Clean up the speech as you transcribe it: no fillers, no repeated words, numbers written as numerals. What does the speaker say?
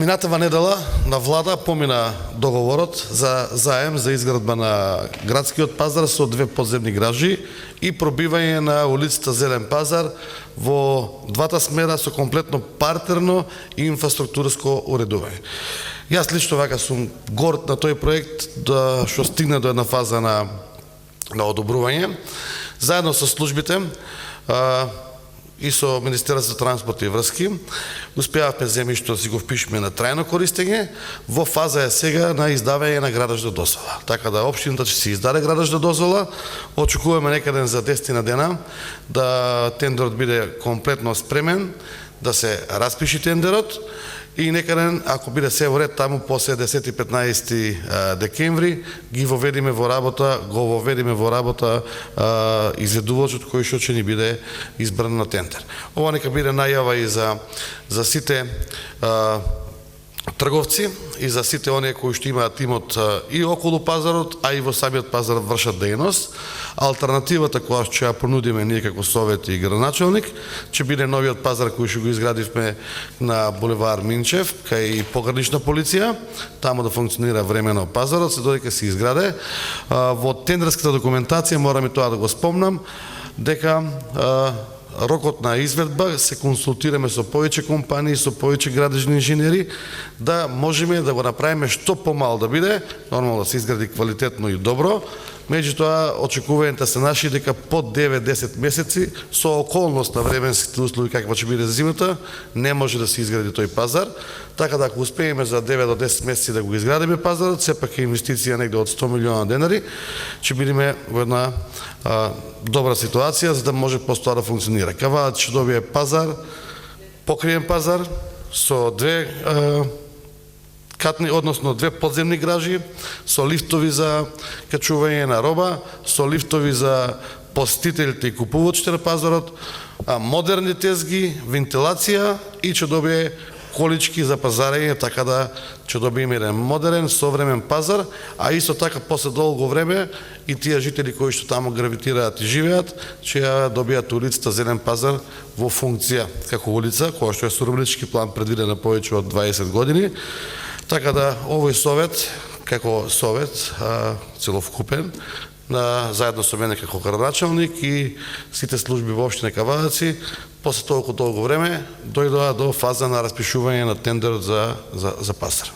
Минатава недела на влада помина договорот за заем за изградба на градскиот пазар со 2 подземни гражи и пробивање на улицата Зелен пазар во двата смера со комплетно партерно и инфраструктурско уредување. Јас лично вака сум горд на тој проект да што стигна до една фаза на одобрување. Заедно со службите и со Министерството за транспорт и врски, успеавме земјишто да си го впишеме на трајно користење, во фаза е сега на издавање на градежна дозвола. Така да општината ќе се издаде градежна дозвола, очекуваме некаде за 10 дена да тендерот биде комплетно спремен, да се распиши тендерот и некаде, ако биде се во ред, таму после 10-15 декември го воведиме во работа изведувачот кој што ќе ни биде избран на тендер. Ова нека биде најава и за сите трговци и за сите оние кои што имаат имот и околу пазарот, а и во самиот пазар вршат дејност. Алтернативата која ќе ја понудиме ние како совет и градоначелник ќе биде новиот пазар кој што го изградивме на булевар Минчев кај погранична полиција, таму да функционира времено пазарот, се додека се изграде. Во тендерската документација морам и тоа да го спомнам дека рокот на изведба се консултираме со повеќе компании, со повеќе градежни инженери, да можеме да го направиме што помал да биде, нормално да се изгради квалитетно и добро. Меѓутоа, очекувањата се наши дека под 9-10 месеци, со околност на временските услови каква ќе биде зимата, не може да се изгради тој пазар. Така да ако успееме за 9 до 10 месеци да го изградиме пазарот, сепак е инвестиција негде од 100 милиона денари, ќе бидеме во една добра ситуација за да може постоја да функционира. Каваат ќе добие пазар, покриен пазар со 2 катни, односно 2 подземни гражи, со лифтови за качување на роба, со лифтови за посетителите и купувачите на пазарот, модерни тезги, вентилација и ќе добие колички за пазарење, така да ќе добиеме еден модерен, современ пазар, а исто така после долго време и тие жители кои што таму гравитираат и живеат, ќе ја добијат улицата Зелен пазар во функција како улица, која што е со урбанистички план предвидена повеќе од 20 години. Така да овој совет, како совет целокупен, заедно со мене како градоначелник и сите служби во општина Кавадаци, после толку долго време дојдоа до фаза на распишување на тендерот за пазар.